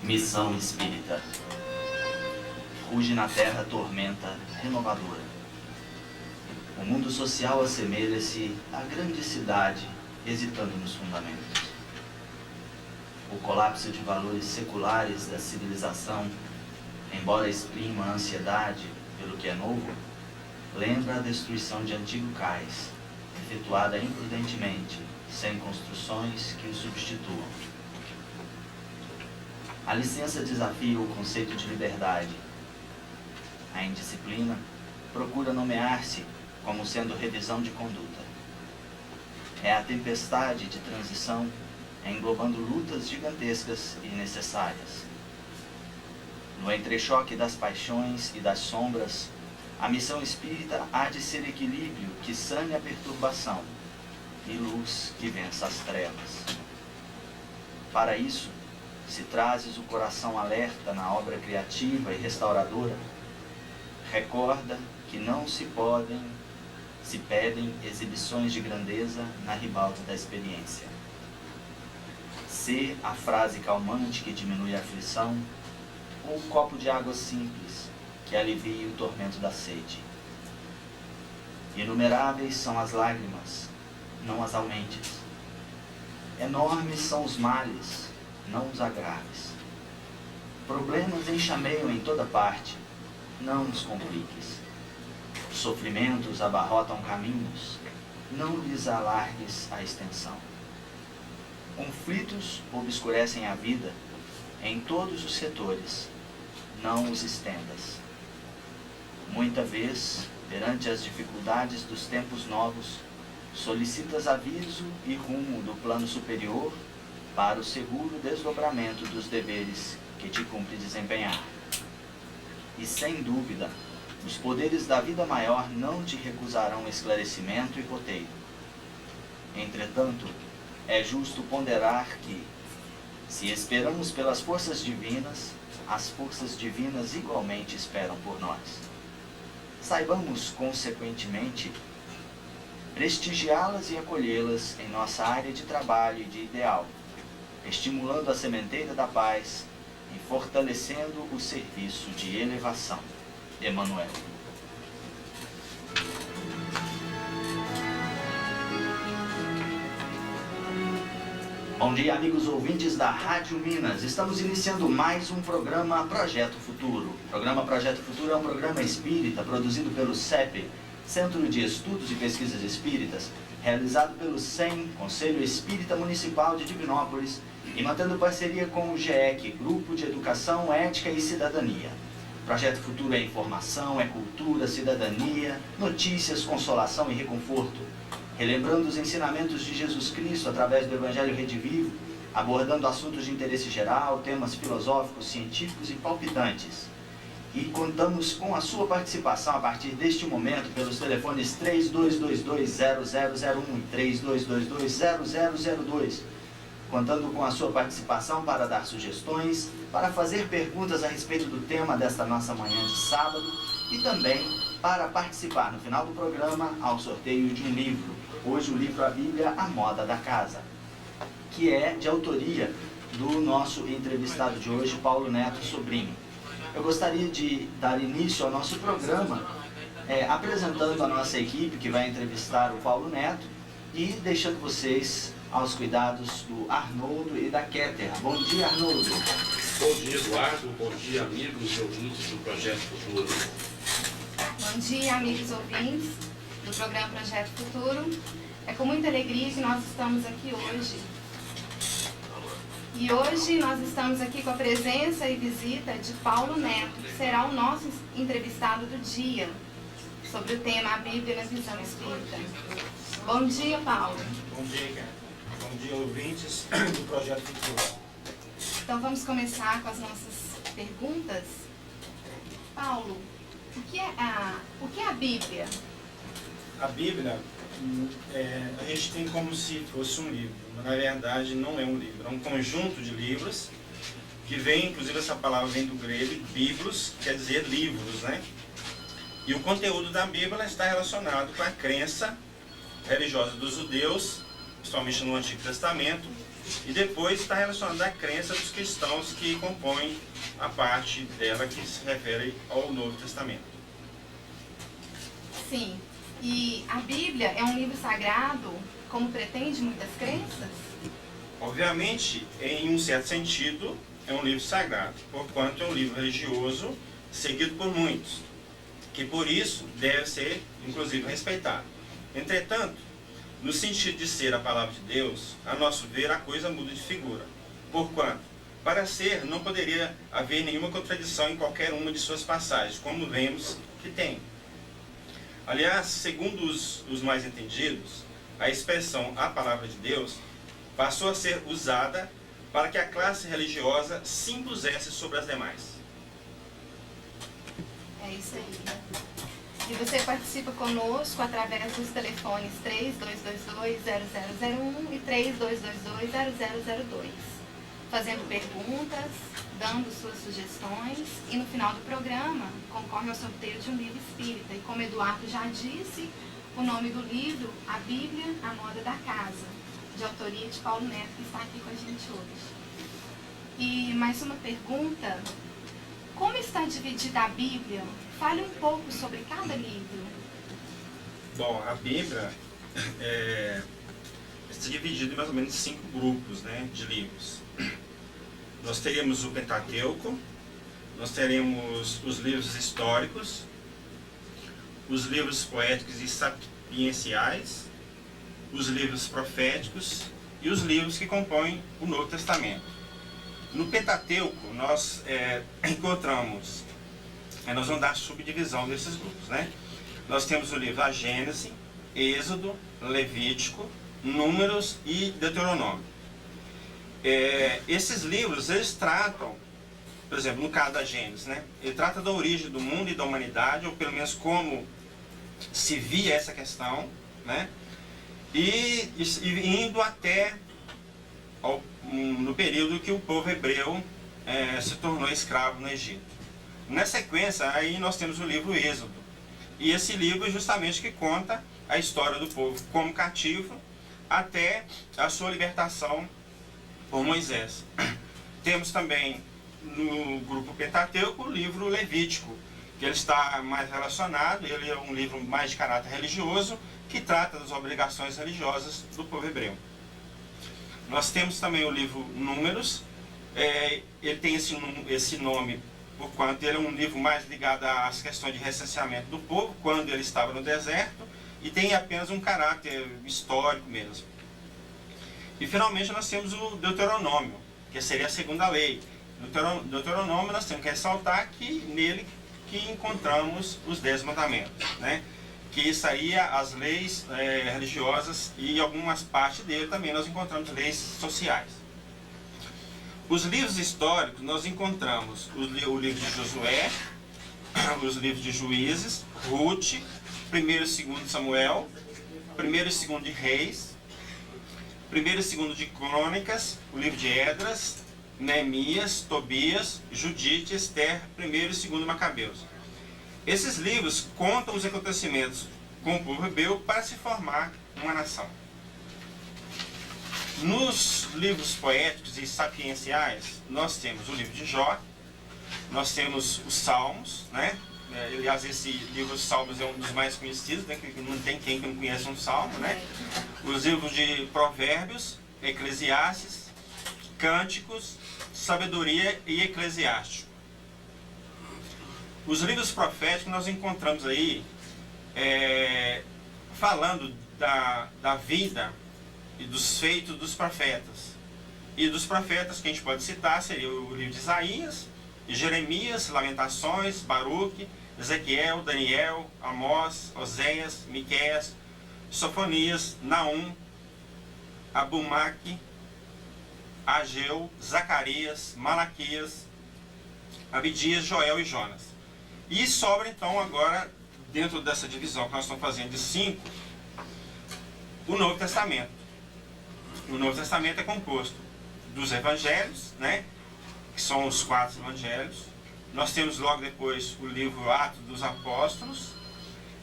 Missão espírita. Ruge na terra tormenta renovadora. O mundo social assemelha-se à grande cidade hesitando nos fundamentos. O colapso de valores seculares da civilização, embora exprima a ansiedade pelo que é novo, lembra a destruição de antigo cais, efetuada imprudentemente, sem construções que o substituam. A licença desafia o conceito de liberdade. A indisciplina procura nomear-se como sendo revisão de conduta. É a tempestade de transição englobando lutas gigantescas e necessárias. No entrechoque das paixões e das sombras, a missão espírita há de ser equilíbrio que sane a perturbação e luz que vença as trevas. Para isso, se trazes o coração alerta na obra criativa e restauradora, recorda que não se pedem exibições de grandeza na ribalta da experiência. Ser a frase calmante que diminui a aflição, ou um copo de água simples que alivie o tormento da sede. Inumeráveis são as lágrimas, não as aumentes. Enormes são os males, não os agraves. Problemas enxameiam em toda parte, não os compliques. Sofrimentos abarrotam caminhos, não lhes alargues a extensão. Conflitos obscurecem a vida em todos os setores, não os estendas. Muita vez, perante as dificuldades dos tempos novos, solicitas aviso e rumo do plano superior para o seguro desdobramento dos deveres que te cumpre desempenhar. E sem dúvida, os poderes da vida maior não te recusarão esclarecimento e roteiro. Entretanto, é justo ponderar que, se esperamos pelas forças divinas, as forças divinas igualmente esperam por nós. Saibamos, consequentemente, prestigiá-las e acolhê-las em nossa área de trabalho e de ideal, estimulando a sementeira da paz e fortalecendo o serviço de elevação. Emmanuel. Bom dia, amigos ouvintes da Rádio Minas. Estamos iniciando mais um programa Projeto Futuro. O programa Projeto Futuro é um programa espírita produzido pelo CEP, Centro de Estudos e Pesquisas Espíritas, realizado pelo CEM, Conselho Espírita Municipal de Divinópolis, e mantendo parceria com o GEC, Grupo de Educação, Ética e Cidadania. Projeto Futuro é informação, é cultura, cidadania, notícias, consolação e reconforto, relembrando os ensinamentos de Jesus Cristo através do Evangelho Redivivo, abordando assuntos de interesse geral, temas filosóficos, científicos e palpitantes. E contamos com a sua participação a partir deste momento pelos telefones 3222-0001 e 3222-0002, contando com a sua participação para dar sugestões, para fazer perguntas a respeito do tema desta nossa manhã de sábado e também para participar no final do programa ao sorteio de um livro. Hoje o livro A Bíblia, a Moda da Casa, que é de autoria do nosso entrevistado de hoje, Paulo Neto Sobrinho. Eu gostaria de dar início ao nosso programa apresentando a nossa equipe que vai entrevistar o Paulo Neto e deixando vocês aos cuidados do Arnoldo e da Keter. Bom dia, Arnoldo. Bom dia, Eduardo. Bom dia, amigos e ouvintes do Projeto Futuro. Bom dia, amigos ouvintes do programa Projeto Futuro. É com muita alegria que nós estamos aqui hoje. E hoje nós estamos aqui com a presença e visita de Paulo Neto, que será o nosso entrevistado do dia, sobre o tema A Bíblia na Visão Espírita. Bom dia, Paulo. Bom dia, cara. Bom dia, ouvintes do Projeto Futuro. Então vamos começar com as nossas perguntas. Paulo, o que é a Bíblia? A Bíblia, a gente tem como se fosse um livro, mas na verdade não é um livro, é um conjunto de livros que vem, inclusive essa palavra vem do grego, biblos, quer dizer livros, né? E o conteúdo da Bíblia está relacionado com a crença religiosa dos judeus principalmente no Antigo Testamento, e depois está relacionada à crença dos cristãos que compõem a parte dela que se refere ao Novo Testamento. Sim. E a Bíblia é um livro sagrado, como pretende muitas crenças? Obviamente, em um certo sentido, é um livro sagrado, porquanto é um livro religioso seguido por muitos, que por isso deve ser, inclusive, respeitado. Entretanto, no sentido de ser a palavra de Deus, a nosso ver, a coisa muda de figura. Porquanto, para ser, não poderia haver nenhuma contradição em qualquer uma de suas passagens, como vemos que tem. Aliás, segundo os mais entendidos, a expressão a palavra de Deus passou a ser usada para que a classe religiosa se impusesse sobre as demais. É isso aí. E você participa conosco através dos telefones 3222-0001 e 3222-0002, fazendo perguntas, dando suas sugestões, e no final do programa concorre ao sorteio de um livro espírita. E como Eduardo já disse, o nome do livro, A Bíblia, a Moda da Casa, de autoria de Paulo Neto, que está aqui com a gente hoje. E mais uma pergunta: como está dividida a Bíblia? Fale um pouco sobre cada livro. Bom, a Bíblia está dividida em mais ou menos 5 grupos, né, de livros. Nós teríamos o Pentateuco, nós teremos os livros históricos, os livros poéticos e sapienciais, os livros proféticos e os livros que compõem o Novo Testamento. No Pentateuco, nós encontramos, nós vamos dar subdivisão desses grupos, né? Nós temos o livro A Gênese, Êxodo, Levítico, Números e Deuteronômio. Esses livros, eles tratam, por exemplo, no caso da Gênese, né? Ele trata da origem do mundo e da humanidade, ou pelo menos como se via essa questão, né? E indo até no período que o povo hebreu se tornou escravo no Egito. Na sequência, aí nós temos o livro Êxodo. E esse livro é justamente que conta a história do povo como cativo até a sua libertação por Moisés. Temos também no grupo Pentateuco o livro Levítico, que ele está mais relacionado, ele é um livro mais de caráter religioso, que trata das obrigações religiosas do povo hebreu. Nós temos também o livro Números, ele tem esse nome porquanto ele é um livro mais ligado às questões de recenseamento do povo, quando ele estava no deserto, e tem apenas um caráter histórico mesmo. E finalmente nós temos o Deuteronômio, que seria a segunda lei. No Deuteronômio nós temos que ressaltar que nele que encontramos os 10 mandamentos, né? Que seria as leis religiosas, e algumas partes dele também nós encontramos leis sociais. Os livros históricos nós encontramos o livro de Josué, os livros de Juízes, Ruth, 1º e 2º Samuel, 1º e 2º de Reis, 1º e 2º de Crônicas, o livro de Esdras, Neemias, Tobias, Judite, Esther, 1º e 2º Macabeus. Esses livros contam os acontecimentos com o povo hebreu para se formar uma nação. Nos livros poéticos e sapienciais, nós temos o livro de Jó, nós temos os Salmos, né? Aliás, esse livro dos Salmos é um dos mais conhecidos, né? Que não tem quem que não conhece um Salmo, né? Os livros de Provérbios, Eclesiastes, Cânticos, Sabedoria e Eclesiástico. Os livros proféticos nós encontramos aí falando da vida e dos feitos dos profetas. E dos profetas que a gente pode citar seria o livro de Isaías, Jeremias, Lamentações, Baruque, Ezequiel, Daniel, Amós, Oséias, Miqueias, Sofonias, Naum, Abumaque, Ageu, Zacarias, Malaquias, Abidias, Joel e Jonas. E sobra então agora, dentro dessa divisão que nós estamos fazendo de 5, o Novo Testamento. O Novo Testamento é composto dos evangelhos, né, que são os 4 evangelhos. Nós temos logo depois o livro Atos dos Apóstolos,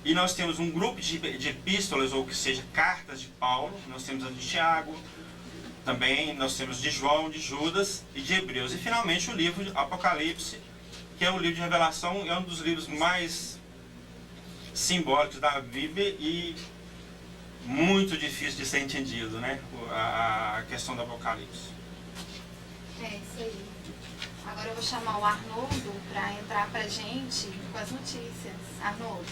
E nós temos um grupo de epístolas, ou que seja, cartas de Paulo. Nós temos a de Tiago, também nós temos de João, de Judas e de Hebreus. E finalmente o livro de Apocalipse, que é o livro de Revelação, é um dos livros mais simbólicos da Bíblia e muito difícil de ser entendido, né? A questão do Apocalipse. É isso aí. Agora eu vou chamar o Arnoldo para entrar para a gente com as notícias. Arnoldo.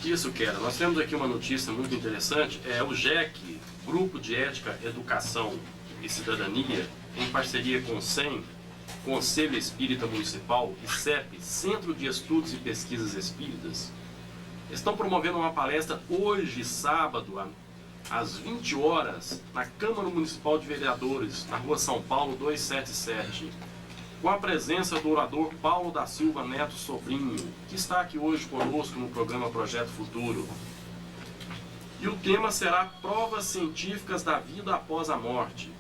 Isso, Kera. Nós temos aqui uma notícia muito interessante. É o GEC, Grupo de Ética, Educação e Cidadania, em parceria com o SEM, Conselho Espírita Municipal, e CEP, Centro de Estudos e Pesquisas Espíritas, estão promovendo uma palestra hoje, sábado, às 20 horas, na Câmara Municipal de Vereadores, na Rua São Paulo 277, com a presença do orador Paulo da Silva Neto Sobrinho, que está aqui hoje conosco no programa Projeto Futuro. E o tema será Provas Científicas da Vida Após a Morte.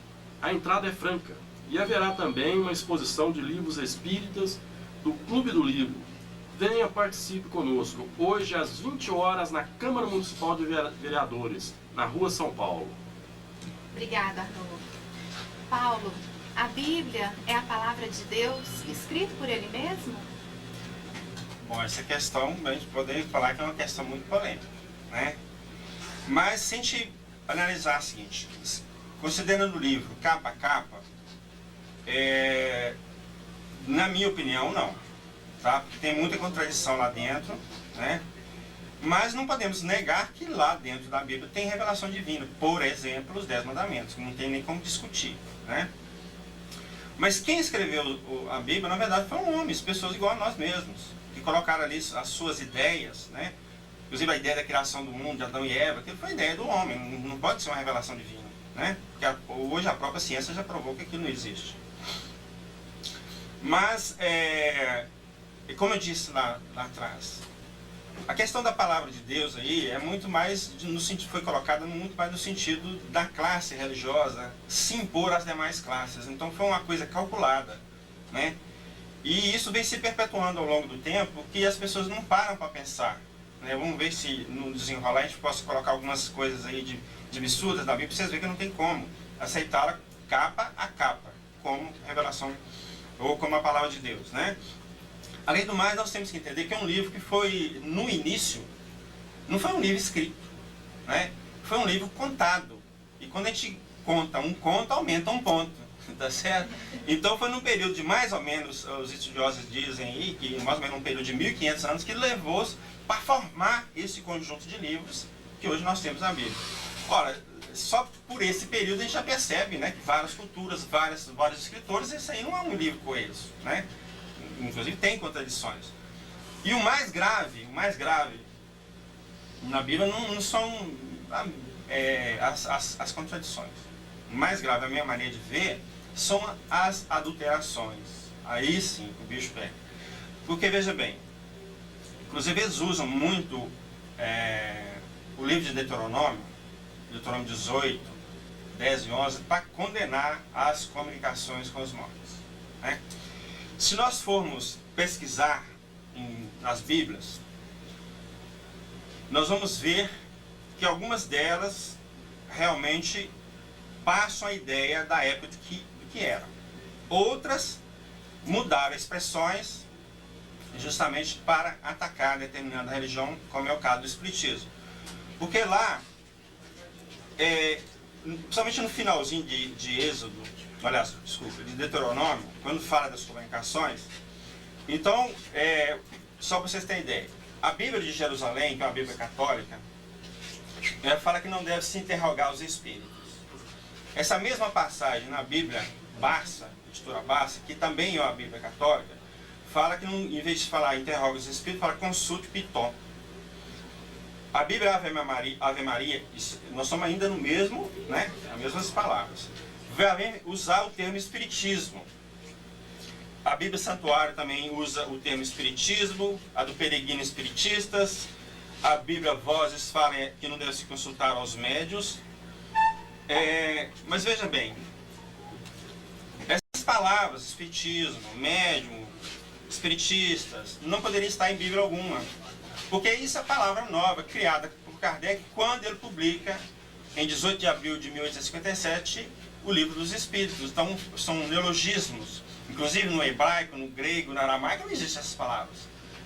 A entrada é franca e haverá também uma exposição de livros espíritas do Clube do Livro. Venha, participe conosco, hoje às 20 horas, na Câmara Municipal de Vereadores, na Rua São Paulo. Obrigada, Arnoldo. Paulo, a Bíblia é a palavra de Deus, escrita por Ele mesmo? Bom, essa questão, a gente poderia falar que é uma questão muito polêmica, né? Mas se a gente analisar o seguinte, considerando o livro capa a capa, na minha opinião, não. Tá? Porque tem muita contradição lá dentro, né? Mas não podemos negar que lá dentro da Bíblia tem revelação divina. Por exemplo, os 10 mandamentos, que não tem nem como discutir, né? Mas quem escreveu a Bíblia, na verdade, foram homens, pessoas igual a nós mesmos, que colocaram ali as suas ideias, né? Inclusive a ideia da criação do mundo, de Adão e Eva, que foi a ideia do homem, não pode ser uma revelação divina, né? Porque hoje a própria ciência já provou que aquilo não existe. Mas, como eu disse lá atrás, a questão da palavra de Deus aí é muito mais, foi colocada muito mais no sentido da classe religiosa se impor às demais classes. Então foi uma coisa calculada, né? E isso vem se perpetuando ao longo do tempo, que as pessoas não param para pensar, né? Vamos ver se no desenrolar a gente possa colocar algumas coisas aí de absurdas da Bíblia, para vocês verem que não tem como aceitá-la capa a capa, como revelação ou como a palavra de Deus, né? Além do mais, nós temos que entender que é um livro que foi, no início, não foi um livro escrito, né? Foi um livro contado. E quando a gente conta um conto, aumenta um ponto, tá certo? Então foi num período de mais ou menos, os estudiosos dizem aí, que mais ou menos um período de 1500 anos, que levou para formar esse conjunto de livros que hoje nós temos na Bíblia. Ora, só por esse período a gente já percebe, né, que várias culturas, vários escritores, isso aí não é um livro coeso, né? Inclusive tem contradições. E o mais grave na Bíblia não são as contradições. O mais grave, a minha maneira de ver, são as adulterações. Aí sim o bicho pega. Porque veja bem, inclusive eles usam muito o livro de Deuteronômio 18, 10 e 11, para condenar as comunicações com os mortos, né? Se nós formos pesquisar nas Bíblias, nós vamos ver que algumas delas realmente passam a ideia da época do que era. Outras mudaram expressões justamente para atacar determinada religião, como é o caso do espiritismo. Porque lá, principalmente no finalzinho de Êxodo, aliás, desculpa, de Deuteronômio, quando fala das comunicações, então, só para vocês terem ideia, a Bíblia de Jerusalém, que é uma Bíblia católica, ela fala que não deve se interrogar os espíritos. Essa mesma passagem na Bíblia Barça, editora Barça, que também é uma Bíblia católica, fala que em vez de falar interroga os espíritos, fala consulte Piton. A Bíblia Ave Maria, nós estamos ainda no mesmo, né, as mesmas palavras. Vai usar o termo espiritismo. A Bíblia Santuário também usa o termo espiritismo, a do Peregrino Espiritistas. A Bíblia Vozes fala que não deve se consultar aos médios. Mas veja bem, essas palavras, espiritismo, médium, espiritistas, não poderiam estar em Bíblia alguma. Porque isso é a palavra nova, criada por Kardec, quando ele publica, em 18 de abril de 1857, o Livro dos Espíritos. Então, são neologismos. Inclusive no hebraico, no grego, no aramaico, não existem essas palavras.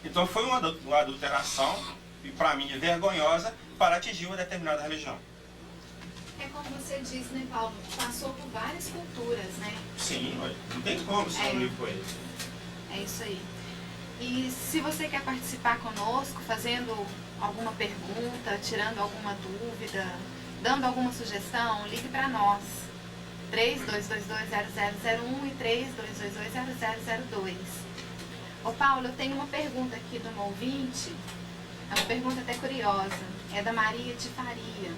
Então, foi uma adulteração, e para mim vergonhosa, para atingir uma determinada religião. É como você diz, né, Paulo? Passou por várias culturas, né? Sim, não tem como ser um livro com ele. É isso aí. E se você quer participar conosco, fazendo alguma pergunta, tirando alguma dúvida, dando alguma sugestão, ligue para nós. 3222-0001 e 3222-0002. Ô Paulo, eu tenho uma pergunta aqui de um ouvinte, é uma pergunta até curiosa, é da Maria de Faria.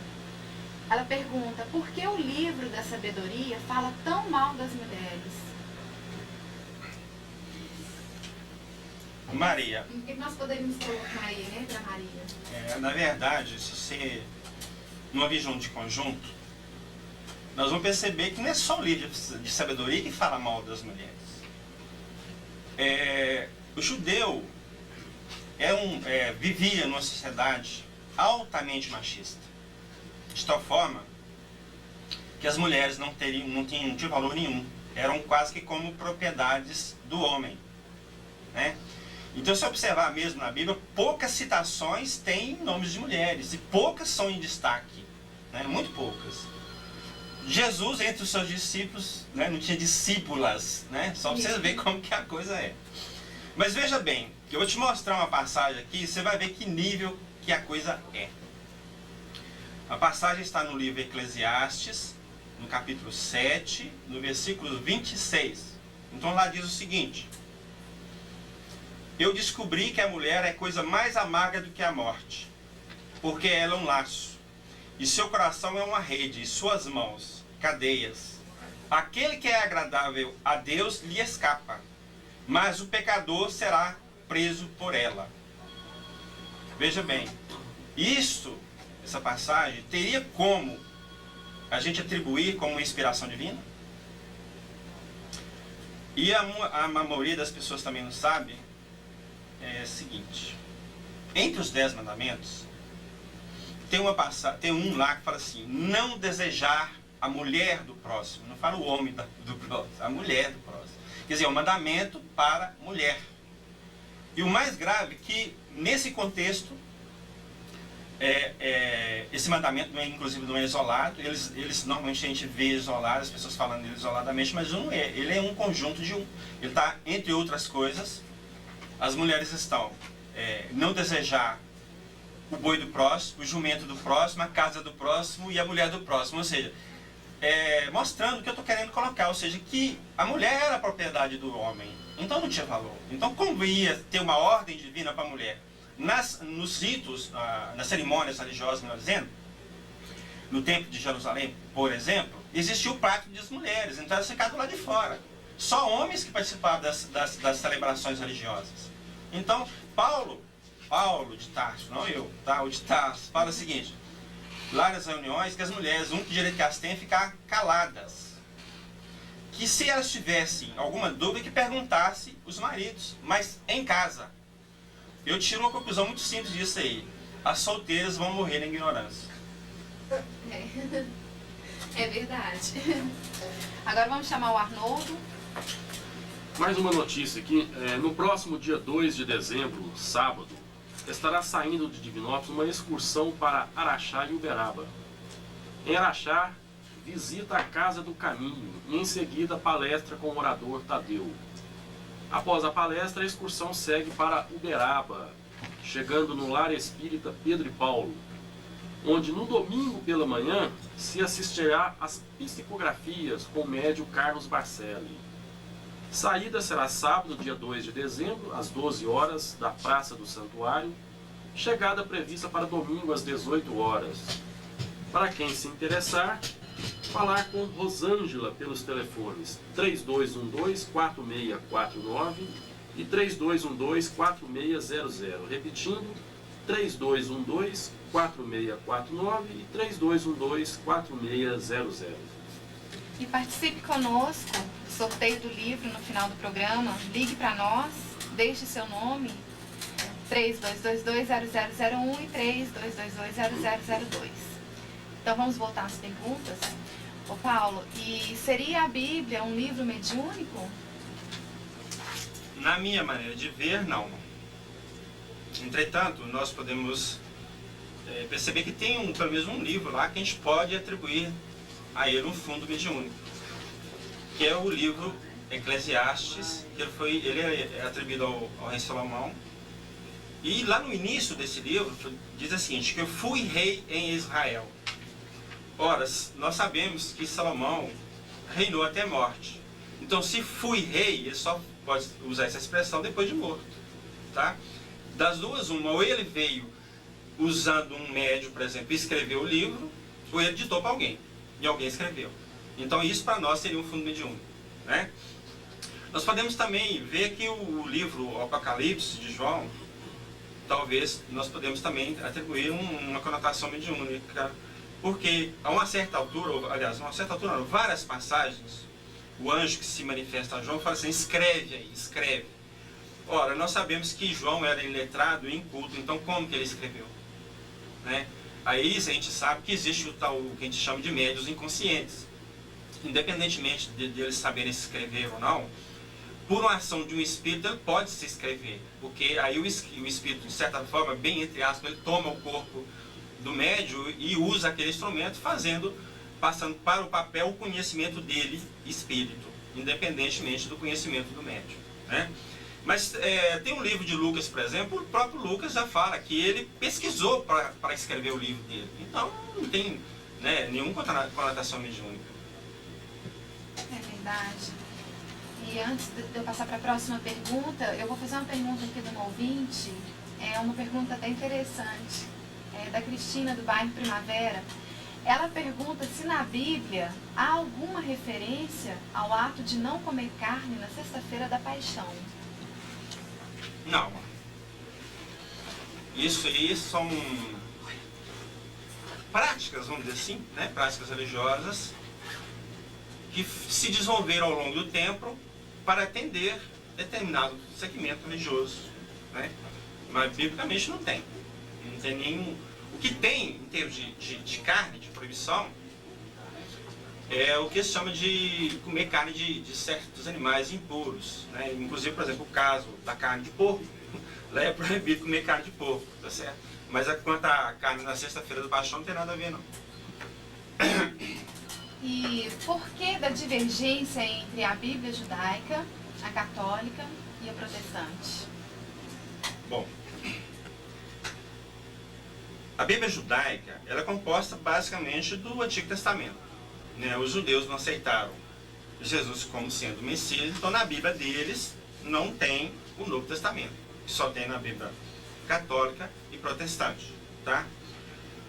Ela pergunta, por que o livro da sabedoria fala tão mal das mulheres? Maria. O que nós poderíamos colocar aí, né, para Maria? Na verdade, se você, numa visão de conjunto, nós vamos perceber que não é só o livro de sabedoria que fala mal das mulheres. O judeu vivia numa sociedade altamente machista, de tal forma que as mulheres não tinham valor nenhum, eram quase que como propriedades do homem, né? Então, se observar mesmo na Bíblia, poucas citações têm nomes de mulheres, e poucas são em destaque, né? Muito poucas. Jesus, entre os seus discípulos, né, não tinha discípulas, né? Só para você ver como que a coisa é. Mas veja bem, eu vou te mostrar uma passagem aqui, você vai ver que nível que a coisa é. A passagem está no livro Eclesiastes, no capítulo 7, no versículo 26. Então lá diz o seguinte: eu descobri que a mulher é coisa mais amarga do que a morte, porque ela é um laço, e seu coração é uma rede, e suas mãos, cadeias. Aquele que é agradável a Deus lhe escapa, mas o pecador será preso por ela. Veja bem, essa passagem, teria como a gente atribuir como uma inspiração divina? E a maioria das pessoas também não sabe, é o seguinte: entre os 10 mandamentos, tem um lá que fala assim, não desejar a mulher do próximo, não fala o homem do próximo, a mulher do próximo. Quer dizer, é um mandamento para mulher. E o mais grave é que, nesse contexto, esse mandamento, inclusive, não é isolado. Eles normalmente a gente vê isolado, as pessoas falando dele isoladamente, mas não é. Ele é um conjunto de um. Ele está, entre outras coisas, as mulheres estão não desejar o boi do próximo, o jumento do próximo, a casa do próximo e a mulher do próximo. Ou seja, mostrando o que eu estou querendo colocar, ou seja, que a mulher era a propriedade do homem, então não tinha valor. Então, como ia ter uma ordem divina para a mulher? Nos ritos, nas cerimônias religiosas, melhor dizendo, no templo de Jerusalém, por exemplo, existia o pátio das mulheres, então elas ficavam lá de fora. Só homens que participavam das celebrações religiosas. Então, Paulo de Tarso, não eu, tá? O de Tarso, fala o seguinte: lá nas reuniões, que as mulheres, o único direito que elas têm é ficar caladas. Que se elas tivessem alguma dúvida, que perguntasse os maridos, mas em casa. Eu tiro uma conclusão muito simples disso aí: as solteiras vão morrer na ignorância. É verdade. Agora vamos chamar o Arnoldo. Mais uma notícia aqui. No próximo dia 2 de dezembro, sábado, estará saindo de Divinópolis uma excursão para Araxá e Uberaba. Em Araxá, visita a Casa do Caminho e em seguida palestra com o orador Tadeu. Após a palestra, a excursão segue para Uberaba, chegando no Lar Espírita Pedro e Paulo, onde no domingo pela manhã se assistirá às psicografias com o médium Carlos Barcelli. Saída será sábado, dia 2 de dezembro, às 12 horas, da Praça do Santuário. Chegada prevista para domingo, às 18 horas. Para quem se interessar, falar com Rosângela pelos telefones 3212-4649 e 3212-4600. Repetindo, 3212-4649 e 3212-4600. E participe conosco do sorteio do livro no final do programa. Ligue para nós, deixe seu nome 3222-0001 e 3222-0002. Então vamos voltar às perguntas. Ô Paulo, e seria a Bíblia um livro mediúnico? Na minha maneira de ver, não. Entretanto, nós podemos perceber que tem pelo menos um livro lá que a gente pode atribuir a ele um fundo mediúnico, que é o livro Eclesiastes, que ele é atribuído ao rei Salomão. E lá no início desse livro diz o seguinte, que eu fui rei em Israel. Ora, nós sabemos que Salomão reinou até a morte. Então, se fui rei, ele só pode usar essa expressão depois de morto. Tá? Das duas, uma, ou ele veio usando um médium, por exemplo, e escreveu o livro, ou ele ditou para alguém, e alguém escreveu. Então, isso para nós seria um fundo mediúnico. Né? Nós podemos também ver que o livro Apocalipse de João, talvez nós podemos também atribuir uma conotação mediúnica, porque a uma certa altura, aliás, a uma certa altura, várias passagens, o anjo que se manifesta a João fala assim, escreve aí, escreve. Ora, nós sabemos que João era iletrado e inculto, então como que ele escreveu? Né? Aí a gente sabe que existe o que a gente chama de médiuns inconscientes. Independentemente de eles saberem escrever ou não, por uma ação de um espírito, ele pode se escrever. Porque aí o espírito, de certa forma, bem entre aspas, ele toma o corpo do médium e usa aquele instrumento, passando para o papel o conhecimento dele, espírito, independentemente do conhecimento do médium. Né? Mas tem um livro de Lucas, por exemplo, o próprio Lucas já fala que ele pesquisou para escrever o livro dele. Então, não tem nenhuma conotação mediúnica. É verdade. E antes de eu passar para a próxima pergunta, eu vou fazer uma pergunta aqui de um ouvinte. É uma pergunta até interessante. É da Cristina, do bairro Primavera. Ela pergunta se na Bíblia há alguma referência ao ato de não comer carne na sexta-feira da Paixão. Não. Isso aí são práticas, vamos dizer assim, né? Práticas religiosas que se desenvolveram ao longo do tempo para atender determinado segmento religioso. Né? Mas biblicamente não tem. Não tem nenhum. O que tem em termos de carne, de proibição, é o que se chama de comer carne de certos animais impuros. Né? Inclusive, por exemplo, o caso da carne de porco, lá é proibido comer carne de porco, tá certo? Mas quanto à carne na sexta-feira do Paixão, não tem nada a ver, não. E por que da divergência entre a Bíblia judaica, a católica e a protestante? Bom, a Bíblia judaica ela é composta basicamente do Antigo Testamento. Né? Os judeus não aceitaram Jesus como sendo o Messias, então na Bíblia deles não tem o Novo Testamento, só tem na Bíblia católica e protestante. Tá?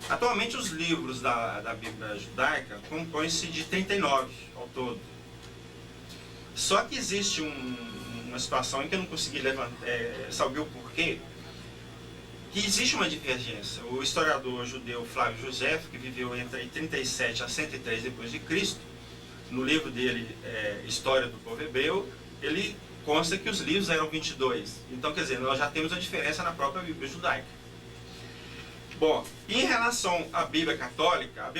Atualmente os livros da Bíblia judaica compõem-se de 39 ao todo. Só que existe uma situação em que eu não consegui saber o porquê, que existe uma divergência. O historiador judeu Flávio Josefo, que viveu entre 37 a 103 depois de Cristo, no livro dele, História do Povo Hebreu, ele consta que os livros eram 22. Então, quer dizer, nós já temos a diferença na própria Bíblia judaica. Bom, em relação à Bíblia Católica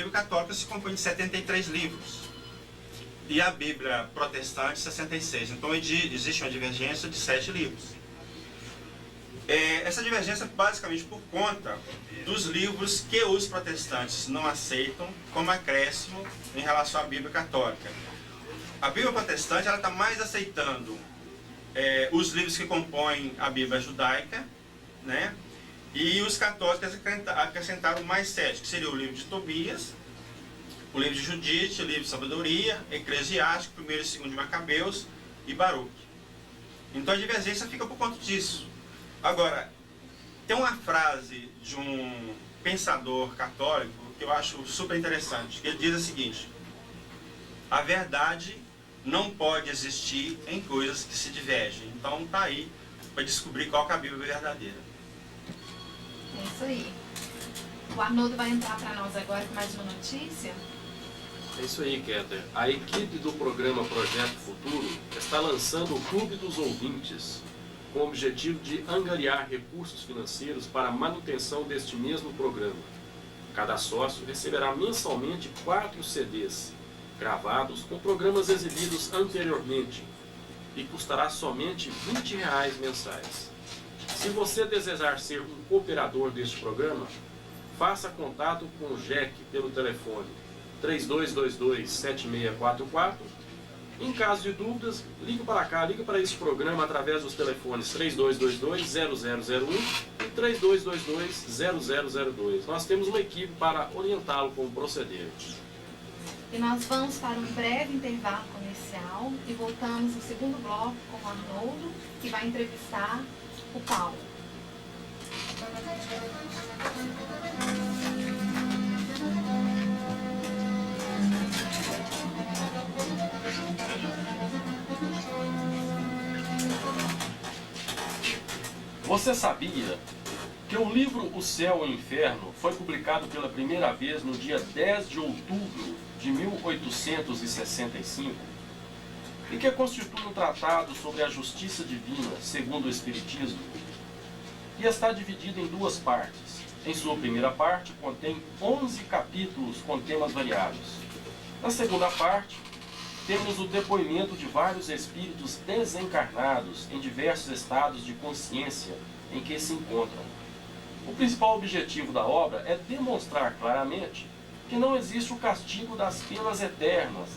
se compõe de 73 livros. E a Bíblia Protestante, 66. Então, existe uma divergência de 7 livros. Essa divergência é basicamente por conta dos livros que os protestantes não aceitam como acréscimo em relação à Bíblia Católica. A Bíblia Protestante está mais aceitando os livros que compõem a Bíblia Judaica, né? E os católicos acrescentaram mais 7, que seria o livro de Tobias, o livro de Judite, o livro de Sabedoria, Eclesiástico, 1º e 2º de Macabeus e Baruque. Então a divergência fica por conta disso. Agora, tem uma frase de um pensador católico que eu acho super interessante, que ele diz o seguinte: a verdade não pode existir em coisas que se divergem. Então tá aí para descobrir qual que é a Bíblia verdadeira. É isso aí. O Arnoldo vai entrar para nós agora com mais uma notícia. É isso aí, Keter. A equipe do programa Projeto Futuro está lançando o Clube dos Ouvintes. com o objetivo de angariar recursos financeiros para a manutenção deste mesmo programa. Cada sócio receberá mensalmente 4 CDs gravados com programas exibidos anteriormente e custará somente R$ 20 mensais. Se você desejar ser um cooperador deste programa, faça contato com o Jack pelo telefone 3222-7644. Em caso de dúvidas, ligue para cá, ligue para esse programa através dos telefones 3222-0001 e 3222-0002. Nós temos uma equipe para orientá-lo como proceder. E nós vamos para um breve intervalo comercial e voltamos no segundo bloco com o Arnoldo, que vai entrevistar o Paulo. Você sabia que o livro O Céu e o Inferno foi publicado pela primeira vez no dia 10 de outubro de 1865 e que constitui um tratado sobre a justiça divina segundo o Espiritismo e está dividido em 2 partes. Em sua primeira parte contém 11 capítulos com temas variados. Na segunda parte temos o depoimento de vários espíritos desencarnados em diversos estados de consciência em que se encontram. O principal objetivo da obra é demonstrar claramente que não existe o castigo das penas eternas,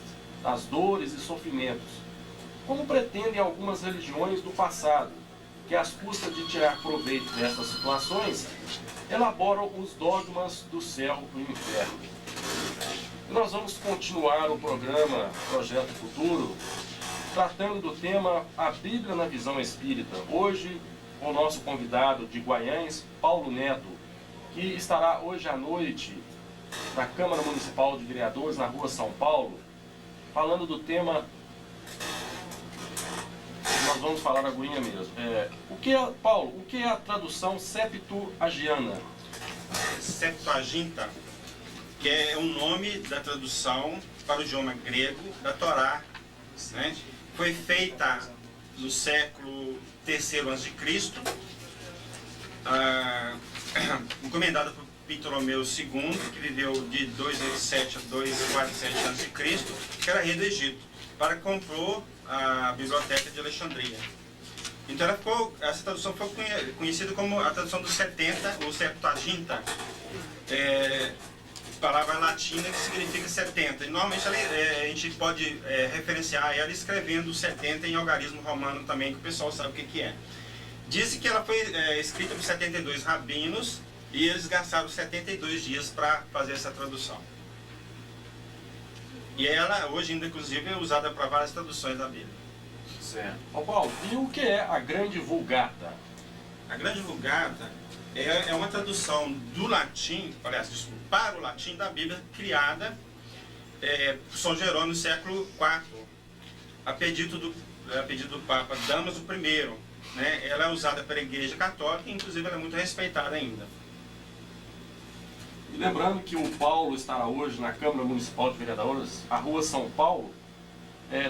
das dores e sofrimentos, como pretendem algumas religiões do passado, que às custas de tirar proveito dessas situações, elaboram os dogmas do céu e do inferno. Nós vamos continuar o programa Projeto Futuro, tratando do tema A Bíblia na Visão Espírita. Hoje, com o nosso convidado de Guaiães, Paulo Neto, que estará hoje à noite na Câmara Municipal de Vereadores, na Rua São Paulo, falando do tema... Nós vamos falar agorinha mesmo. Paulo, o que é a tradução Septuagiana? Septuaginta, que é o nome da tradução para o idioma grego da Torá, né? Foi feita no século III a.C., encomendada por Ptolomeu II, que viveu de 287 a 247 a.C., que era rei do Egito, para compor a Biblioteca de Alexandria. Então essa tradução foi conhecida como a tradução dos 70, ou Septuaginta, palavra latina que significa 70. E normalmente a gente pode referenciar ela escrevendo 70 em algarismo romano também, que o pessoal sabe o que é. Dizem que ela foi escrita por 72 rabinos e eles gastaram 72 dias para fazer essa tradução. E ela, hoje ainda, inclusive, é usada para várias traduções da Bíblia. Certo. Ô Paulo, e o que é a Grande Vulgata? A Grande Vulgata é uma tradução do latim, aliás, para o latim da Bíblia, criada por São Jerônimo no século IV, a pedido do Papa Damaso I. Né? Ela é usada pela Igreja Católica e, inclusive, ela é muito respeitada ainda. E lembrando que o Paulo estará hoje na Câmara Municipal de Vereadores, a Rua São Paulo,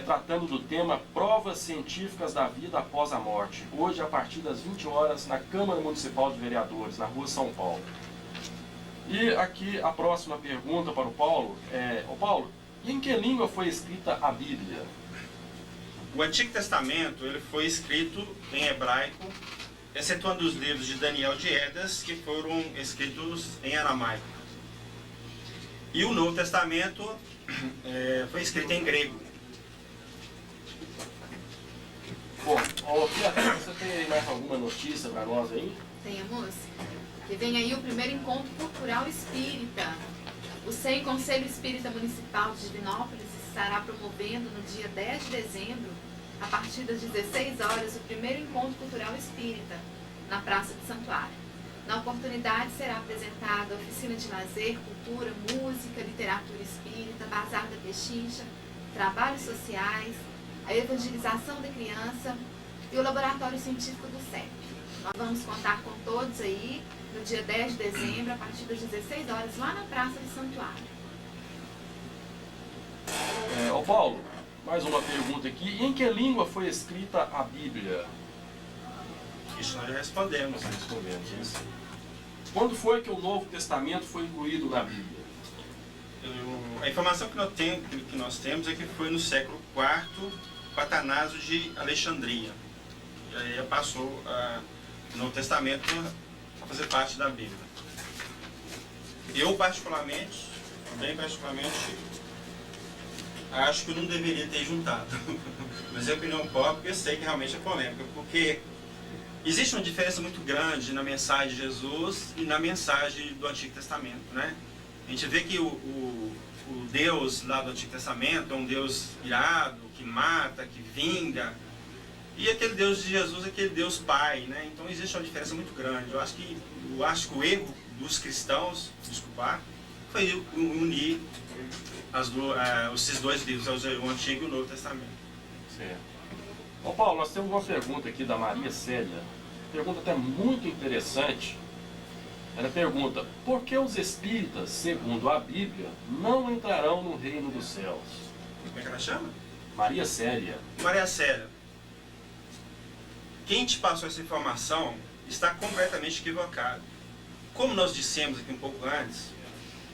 tratando do tema Provas Científicas da Vida Após a Morte. Hoje, a partir das 20 horas, na Câmara Municipal de Vereadores, na Rua São Paulo. E aqui a próxima pergunta para o Paulo ô Paulo, em que língua foi escrita a Bíblia? O Antigo Testamento ele foi escrito em hebraico, excetuando os livros de Daniel de Esdras, que foram escritos em aramaico. E o Novo Testamento foi escrito em grego. Bom, Beatriz, você tem aí mais alguma notícia para nós aí? Temos. Que vem aí o primeiro encontro cultural espírita. O SEI Conselho Espírita Municipal de Divinópolis estará promovendo no dia 10 de dezembro, a partir das 16 horas, o primeiro encontro cultural espírita, na Praça do Santuário. Na oportunidade será apresentada oficina de lazer, cultura, música, literatura espírita, bazar da pechincha, trabalhos sociais, a evangelização da criança e o laboratório científico do CEP. Nós vamos contar com todos aí no dia 10 de dezembro, a partir das 16 horas, lá na Praça do Santuário. Ô Paulo, mais uma pergunta aqui. Em que língua foi escrita a Bíblia? Isso nós já respondemos. Nós respondemos isso. Quando foi que o Novo Testamento foi incluído na Bíblia? A informação que nós temos é que foi no século IV, com Atanásio de Alexandria. E aí passou o Novo Testamento a fazer parte da Bíblia. Eu, bem particularmente, acho que eu não deveria ter juntado. Mas é opinião própria, porque eu sei que realmente é polêmica. Porque existe uma diferença muito grande na mensagem de Jesus e na mensagem do Antigo Testamento, né? A gente vê que o Deus lá do Antigo Testamento é um Deus irado, que mata, que vinga. E aquele Deus de Jesus é aquele Deus Pai, né? Então existe uma diferença muito grande. Eu acho que o erro dos cristãos, desculpar, foi unir esses dois livros, o Antigo e o Novo Testamento. Certo. Bom, Paulo, nós temos uma pergunta aqui da Maria Célia. Pergunta até muito interessante. Ela pergunta: por que os espíritas, segundo a Bíblia, não entrarão no reino dos céus? Como é que ela chama? Maria Célia. Maria Célia, quem te passou essa informação está completamente equivocado. Como nós dissemos aqui um pouco antes,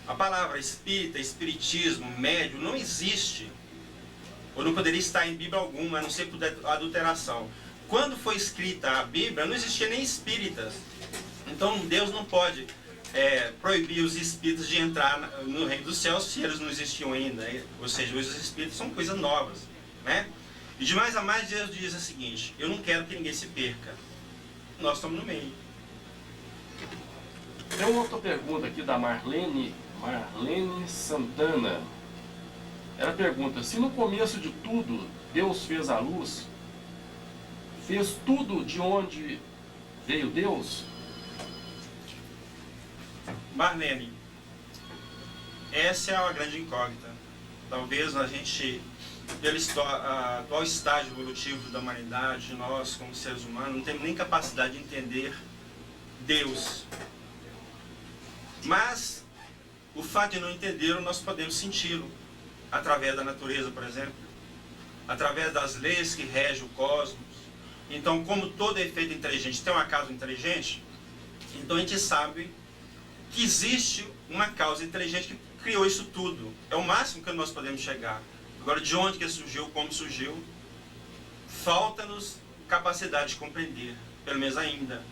a palavra espírita, espiritismo, médium não existe, ou não poderia estar em Bíblia alguma, a não ser por adulteração. Quando foi escrita a Bíblia, não existia nem espíritas. Então Deus não pode proibir os espíritos de entrar no reino dos céus se eles não existiam ainda. Ou seja, os espíritos são coisas novas, né? E de mais a mais, Deus diz o seguinte: eu não quero que ninguém se perca. Nós estamos no meio. Tem uma outra pergunta aqui da Marlene Santana. Ela pergunta: se no começo de tudo Deus fez a luz, fez tudo de onde veio Deus? Marlene, essa é uma grande incógnita. Talvez a gente, pelo atual estágio evolutivo da humanidade, nós como seres humanos, não temos nem capacidade de entender Deus. Mas o fato de não entendê-lo, nós podemos senti-lo através da natureza, por exemplo, através das leis que regem o cosmos. Então, como todo efeito inteligente tem uma causa inteligente, então a gente sabe que existe uma causa inteligente que criou isso tudo. É o máximo que nós podemos chegar. Agora, de onde que surgiu, como surgiu, falta-nos capacidade de compreender, pelo menos ainda,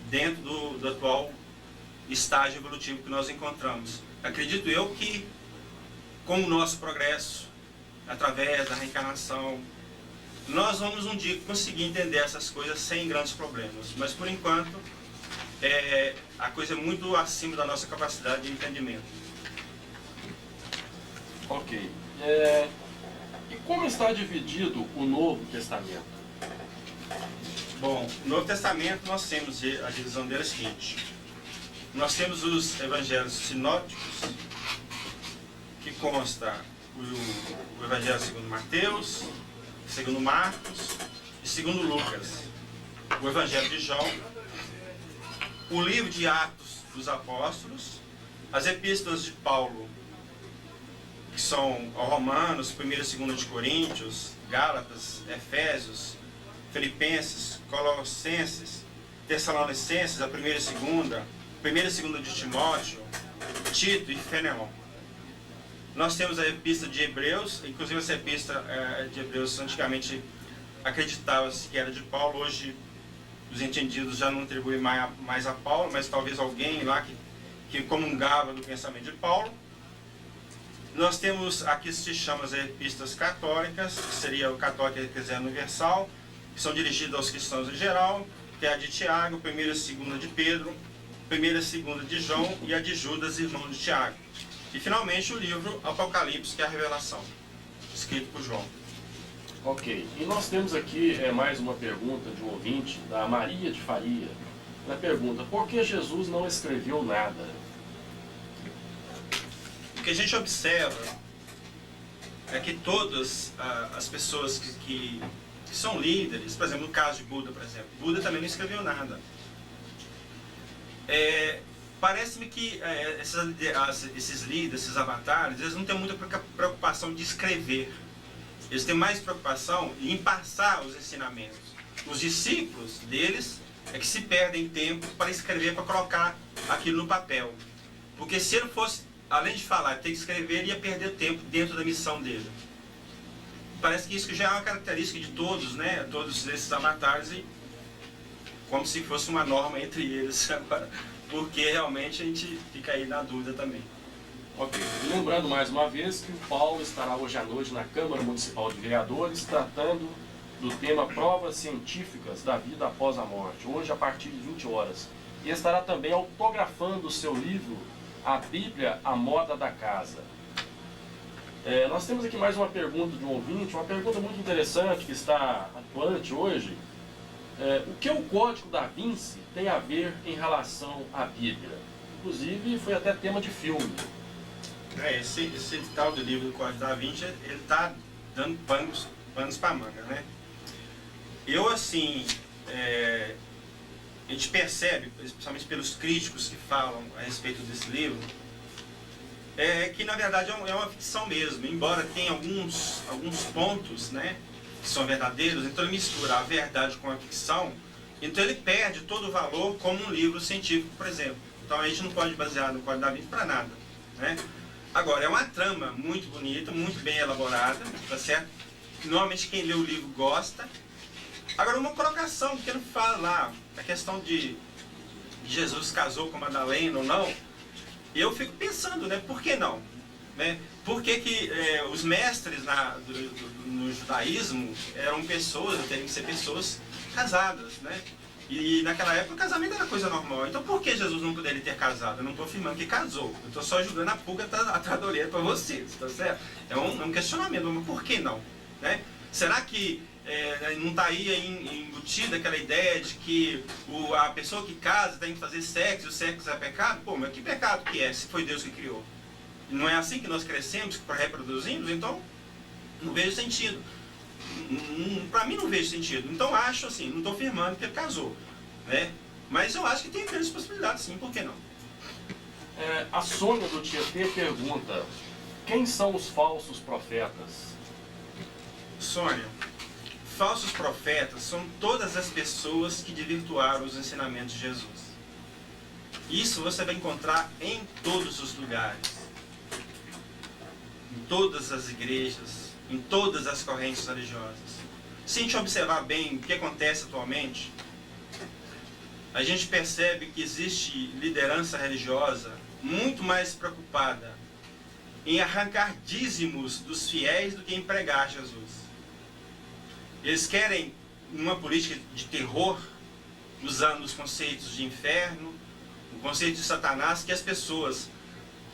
dentro do atual estágio evolutivo que nós encontramos. Acredito eu que, com o nosso progresso, através da reencarnação, nós vamos um dia conseguir entender essas coisas sem grandes problemas. Mas, por enquanto, a coisa é muito acima da nossa capacidade de entendimento. Ok. E como está dividido o Novo Testamento? Bom, no Novo Testamento nós temos a divisão dele é a seguinte: nós temos os evangelhos sinópticos, que consta o Evangelho segundo Mateus, segundo Marcos e segundo Lucas, o Evangelho de João, o livro de Atos dos Apóstolos, as epístolas de Paulo, que são Romanos, 1ª e 2ª de Coríntios, Gálatas, Efésios, Filipenses, Colossenses, Tessalonicenses, a 1ª e 2ª de Timóteo, Tito e Filemão. Nós temos a epístola de Hebreus, inclusive essa epístola de Hebreus antigamente acreditava-se que era de Paulo, hoje os entendidos já não atribuem mais a Paulo, mas talvez alguém lá que comungava do pensamento de Paulo. Nós temos aqui que se chama as epístolas católicas, que seria o católico e a eclesial universal, que são dirigidas aos cristãos em geral, que é a de Tiago, 1ª e 2ª de Pedro, 1ª e 2ª de João e a de Judas, irmão de Tiago. E finalmente o livro Apocalipse, que é a Revelação, escrito por João. Ok. E nós temos aqui mais uma pergunta de um ouvinte, da Maria de Faria. Ela pergunta: por que Jesus não escreveu nada? O que a gente observa é que todas as pessoas que são líderes, por exemplo, no caso de Buda, por exemplo, Buda também não escreveu nada. Parece-me que esses líderes, esses avatares, eles não têm muita preocupação de escrever. Eles têm mais preocupação em passar os ensinamentos. Os discípulos deles é que se perdem tempo para escrever, para colocar aquilo no papel. Porque se ele fosse, além de falar, ter que escrever, ele ia perder tempo dentro da missão dele. Parece que isso já é uma característica de todos, né? Todos esses avatares, e como se fosse uma norma entre eles agora, porque realmente a gente fica aí na dúvida também. Ok. E lembrando mais uma vez que o Paulo estará hoje à noite na Câmara Municipal de Vereadores tratando do tema Provas Científicas da Vida Após a Morte, hoje a partir de 20 horas. E estará também autografando o seu livro, A Bíblia, a Moda da Casa. Nós temos aqui mais uma pergunta de um ouvinte, uma pergunta muito interessante que está atuante hoje. O que o Código da Vinci tem a ver em relação à Bíblia? Inclusive foi até tema de filme. Esse tal do livro do Código da Vinci, ele está dando panos para manga, né? Eu, assim, a gente percebe, especialmente pelos críticos que falam a respeito desse livro, que na verdade é uma ficção mesmo, embora tenha alguns pontos, né, que são verdadeiros. Então ele mistura a verdade com a ficção, então ele perde todo o valor como um livro científico, por exemplo. Então a gente não pode basear no Código da Vinci para nada, né? Agora, é uma trama muito bonita, muito bem elaborada, tá certo? Normalmente quem lê o livro gosta. Agora, uma colocação, porque ele fala lá a questão de Jesus casou com Madalena ou não, e eu fico pensando, né, por que não? Né? Por que os mestres no judaísmo eram pessoas, teriam que ser pessoas casadas, né? E naquela época o casamento era coisa normal. Então por que Jesus não poderia ter casado? Eu não estou afirmando que casou. Eu estou só jogando a pulga atrás da orelha para vocês, tá certo? É um questionamento, mas por que não? Né? Será que não está aí embutida aquela ideia de que a pessoa que casa tem que fazer sexo e o sexo é pecado? Pô, mas que pecado que é, se foi Deus que criou? Não é assim que nós crescemos, que reproduzimos? Então, não vejo sentido. Para mim não vejo sentido. Então acho assim, não estou afirmando que ele casou, né? Mas eu acho que tem grandes possibilidades, sim, por que não? A Sônia do Tietê pergunta: quem são os falsos profetas? Sônia, falsos profetas são todas as pessoas que desvirtuaram os ensinamentos de Jesus. Isso você vai encontrar em todos os lugares, em todas as igrejas, em todas as correntes religiosas. Se a gente observar bem o que acontece atualmente, a gente percebe que existe liderança religiosa muito mais preocupada em arrancar dízimos dos fiéis do que em pregar Jesus. Eles querem uma política de terror, usando os conceitos de inferno, o conceito de Satanás, que as pessoas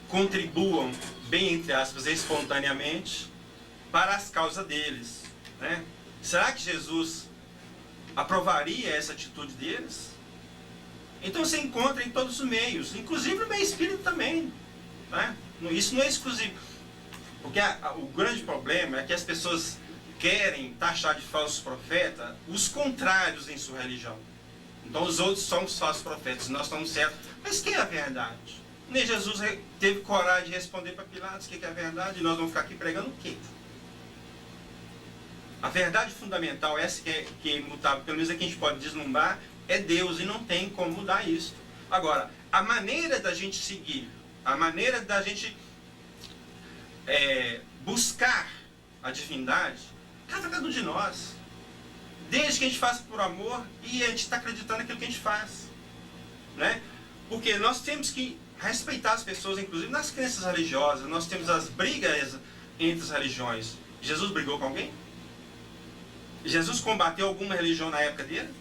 contribuam, bem entre aspas, espontaneamente, para as causas deles, né? Será que Jesus aprovaria essa atitude deles? Então você encontra em todos os meios, inclusive no meio espírita também, né? Isso não é exclusivo, porque o grande problema é que as pessoas querem taxar de falsos profetas os contrários em sua religião. Então os outros são os falsos profetas, nós estamos certos. Mas quem é a verdade? Nem Jesus teve coragem de responder para Pilatos o que é a verdade, e nós vamos ficar aqui pregando o quê? A verdade fundamental, essa que é imutável, pelo menos é que a gente pode deslumbrar, é Deus, e não tem como mudar isso. Agora, a maneira da gente seguir, a maneira da gente buscar a divindade, cada um de nós. Desde que a gente faça por amor e a gente está acreditando naquilo que a gente faz, né? Porque nós temos que respeitar as pessoas, inclusive nas crenças religiosas. Nós temos as brigas entre as religiões. Jesus brigou com alguém? Jesus combateu alguma religião na época dele?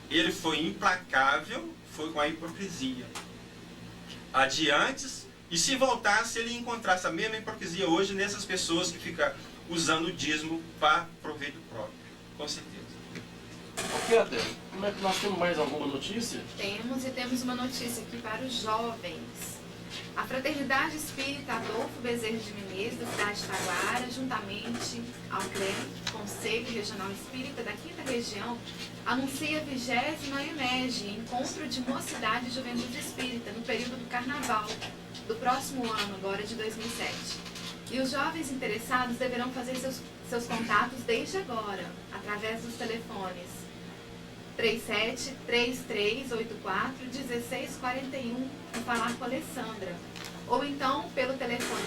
Ele foi implacável, foi com a hipocrisia. Adiante, e se voltasse, ele encontrasse a mesma hipocrisia hoje nessas pessoas que ficam usando o dízimo para proveito próprio. Com certeza. Ok, Adele, como é que nós temos mais alguma notícia? Temos uma notícia aqui para os jovens. A Fraternidade Espírita Adolfo Bezerra de Menezes, da cidade de Taguara, juntamente ao CREM, Conselho Regional Espírita da 5ª Região, anuncia a 20ª EMEG, Encontro de Mocidade e Juventude Espírita, no período do Carnaval, do próximo ano, agora de 2007. E os jovens interessados deverão fazer seus contatos desde agora, através dos telefones 37-3384-1641 e falar com a Alessandra. Ou então pelo telefone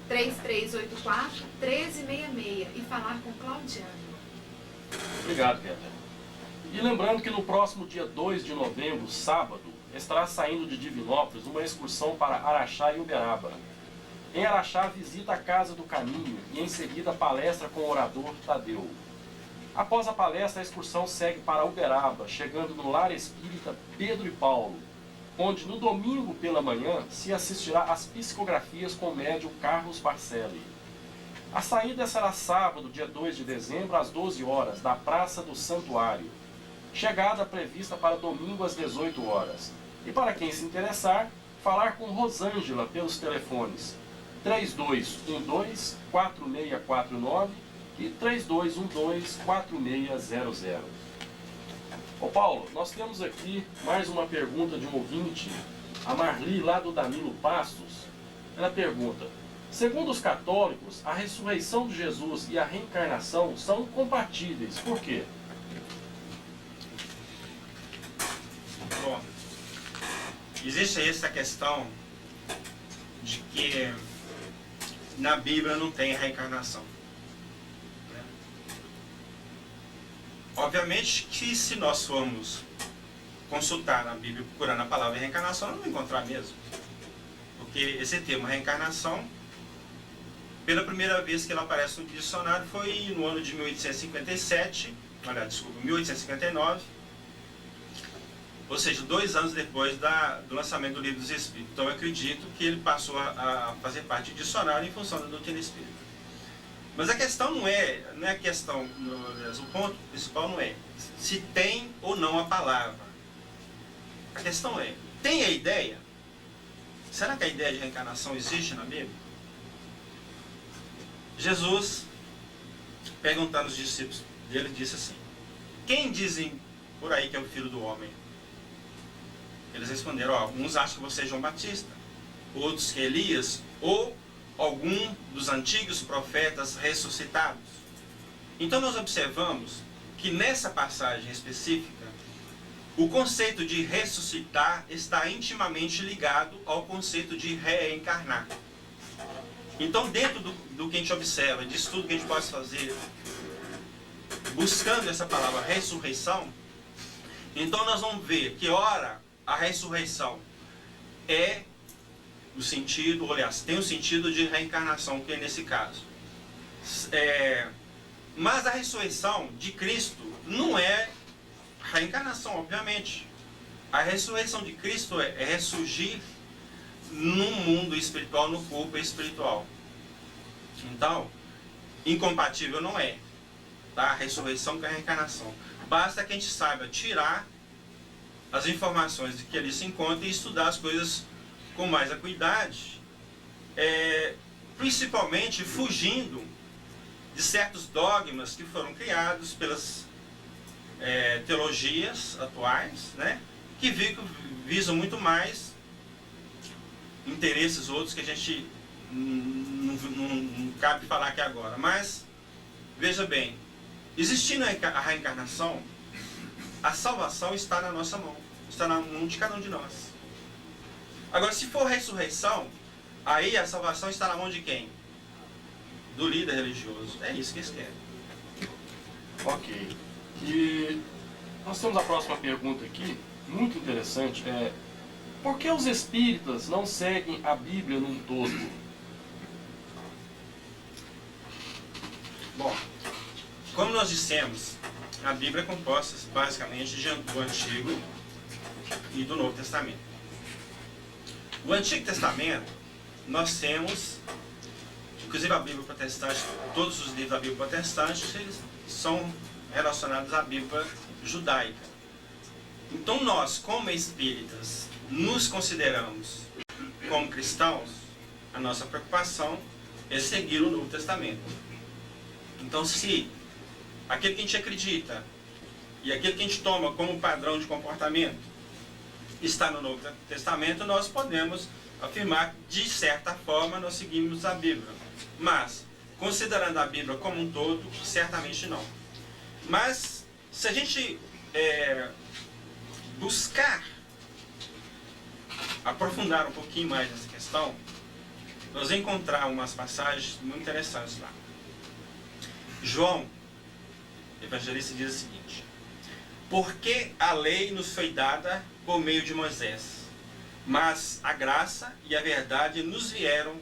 37-3384-1366 e falar com Claudiane. Obrigado, Peter. E lembrando que no próximo dia 2 de novembro, sábado, estará saindo de Divinópolis uma excursão para Araxá e Uberaba. Em Araxá, visita a Casa do Caminho e em seguida palestra com o orador Tadeu. Após a palestra, a excursão segue para Uberaba, chegando no Lar Espírita Pedro e Paulo, onde no domingo pela manhã se assistirá às psicografias com o médium Carlos Barcelli. A saída será sábado, dia 2 de dezembro, às 12 horas, da Praça do Santuário. Chegada prevista para domingo às 18 horas. E para quem se interessar, falar com Rosângela pelos telefones 3212-4649 e 3212-4600. Ô Paulo, nós temos aqui mais uma pergunta de um ouvinte, a Marli, lá do Danilo Passos. Ela pergunta: segundo os católicos, a ressurreição de Jesus e a reencarnação são compatíveis. Por quê? Bom, existe essa questão de que na Bíblia não tem reencarnação. Né? Obviamente que se nós formos consultar na Bíblia procurando a palavra reencarnação, não vamos encontrar mesmo. Porque esse termo reencarnação, pela primeira vez que ele aparece no dicionário foi no ano de 1859, ou seja, 2 anos depois do lançamento do Livro dos Espíritos. Então eu acredito que ele passou a fazer parte do dicionário em função da doutrina espírita. Mas a questão não é a questão, o ponto principal não é se tem ou não a palavra. A questão é, tem a ideia? Será que a ideia de reencarnação existe na Bíblia? Jesus, perguntando aos discípulos dele, disse assim: quem dizem por aí que é o Filho do Homem? Eles responderam: alguns acham que você é João Batista, outros que é Elias, ou algum dos antigos profetas ressuscitados. Então nós observamos que nessa passagem específica, o conceito de ressuscitar está intimamente ligado ao conceito de reencarnar. Então, dentro do que a gente observa, de estudo que a gente pode fazer, buscando essa palavra ressurreição, então nós vamos ver que, ora, a ressurreição é o sentido, aliás, tem o sentido de reencarnação, que é nesse caso. Mas a ressurreição de Cristo não é reencarnação, obviamente. A ressurreição de Cristo é ressurgir no mundo espiritual, no corpo espiritual. Então, incompatível não é, tá? A ressurreição com a reencarnação. Basta que a gente saiba tirar as informações de que ali se encontra e estudar as coisas com mais acuidade, principalmente fugindo de certos dogmas que foram criados pelas teologias atuais, né? Que visam muito mais interesses outros que a gente não cabe falar aqui agora. Mas, veja bem, existindo a reencarnação, a salvação está na nossa mão, está na mão de cada um de nós. Agora, se for ressurreição, aí a salvação está na mão de quem? Do líder religioso. É isso que eles querem. Ok. E nós temos a próxima pergunta aqui, muito interessante, por que os espíritas não seguem a Bíblia num todo? Bom, como nós dissemos, a Bíblia é composta basicamente do Antigo e do Novo Testamento. O Antigo Testamento, nós temos, inclusive a Bíblia protestante, todos os livros da Bíblia protestante, eles são relacionados à Bíblia judaica. Então nós, como espíritas, nos consideramos como cristãos, a nossa preocupação é seguir o Novo Testamento. Então, se aquilo que a gente acredita e aquilo que a gente toma como padrão de comportamento está no Novo Testamento, nós podemos afirmar que, de certa forma, nós seguimos a Bíblia. Mas, considerando a Bíblia como um todo, certamente não. Mas, se a gente buscar aprofundar um pouquinho mais nessa questão, nós vamos encontrar umas passagens muito interessantes lá. João, evangelista, diz o seguinte: porque a lei nos foi dada por meio de Moisés, mas a graça e a verdade nos vieram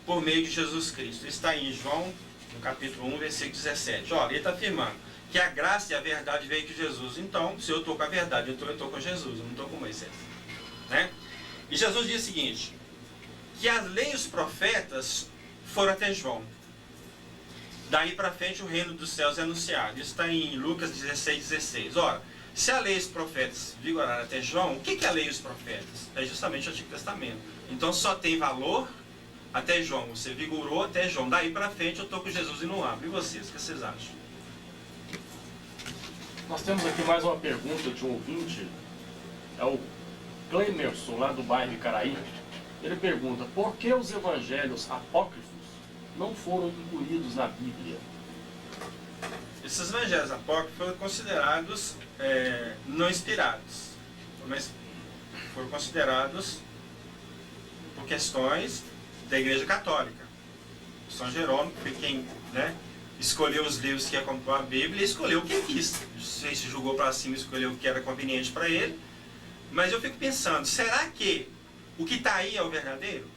por meio de Jesus Cristo. Isso está em João, no capítulo 1, versículo 17. Olha, ele está afirmando que a graça e a verdade veio de Jesus. Então, se eu estou com a verdade, eu estou com Jesus, eu não estou com Moisés. Né? E Jesus diz o seguinte, que a lei e os profetas foram até João. Daí para frente o reino dos céus é anunciado. Isso está em Lucas 16:16. Ora, se a lei e os profetas vigoraram até João, o que é a lei e os profetas? É justamente o Antigo Testamento. Então só tem valor até João. Você vigorou até João. Daí para frente eu estou com Jesus e não abro. E vocês, o que vocês acham? Nós temos aqui mais uma pergunta de um ouvinte. É o Clemerson, lá do bairro Icaraí. Ele pergunta: por que os evangelhos apócrifos não foram incluídos na Bíblia? Esses evangelhos apócrifos foram considerados não inspirados, mas foram considerados por questões da Igreja Católica. São Jerônimo foi quem escolheu os livros que ia compor a Bíblia e escolheu o que quis. Não sei se julgou para cima e escolheu o que era conveniente para ele, mas eu fico pensando, será que o que está aí é o verdadeiro?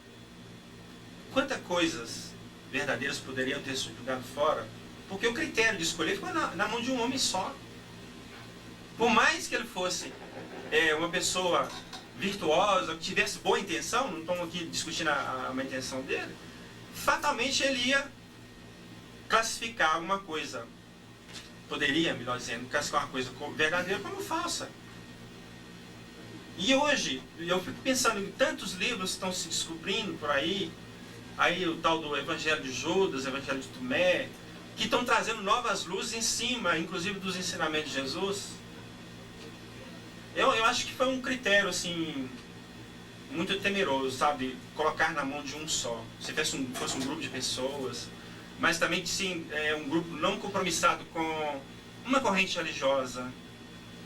Quantas coisas verdadeiras poderiam ter sido jogado fora? Porque o critério de escolher ficou na mão de um homem só. Por mais que ele fosse uma pessoa virtuosa, que tivesse boa intenção, não estamos aqui discutindo a má intenção dele, fatalmente ele ia classificar alguma coisa, poderia, melhor dizendo, classificar uma coisa verdadeira como falsa. E hoje, eu fico pensando em tantos livros que estão se descobrindo por aí o tal do Evangelho de Judas, Evangelho de Tomé, que estão trazendo novas luzes em cima, inclusive dos ensinamentos de Jesus. Eu acho que foi um critério, assim, muito temeroso, sabe? Colocar na mão de um só. Se fosse um grupo de pessoas, mas também que sim, um grupo não compromissado com uma corrente religiosa,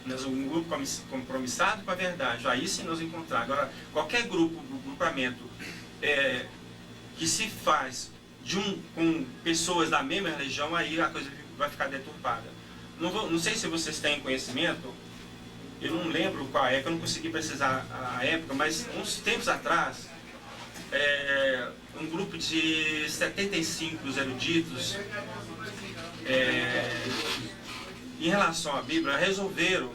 mas um grupo compromissado com a verdade. Aí sim nós encontrar. Agora, qualquer grupamento que se faz com pessoas da mesma religião, aí a coisa vai ficar deturpada. Não sei se vocês têm conhecimento, eu não lembro qual é, que eu não consegui precisar a época, mas uns tempos atrás, um grupo de 75 eruditos, em relação à Bíblia, resolveram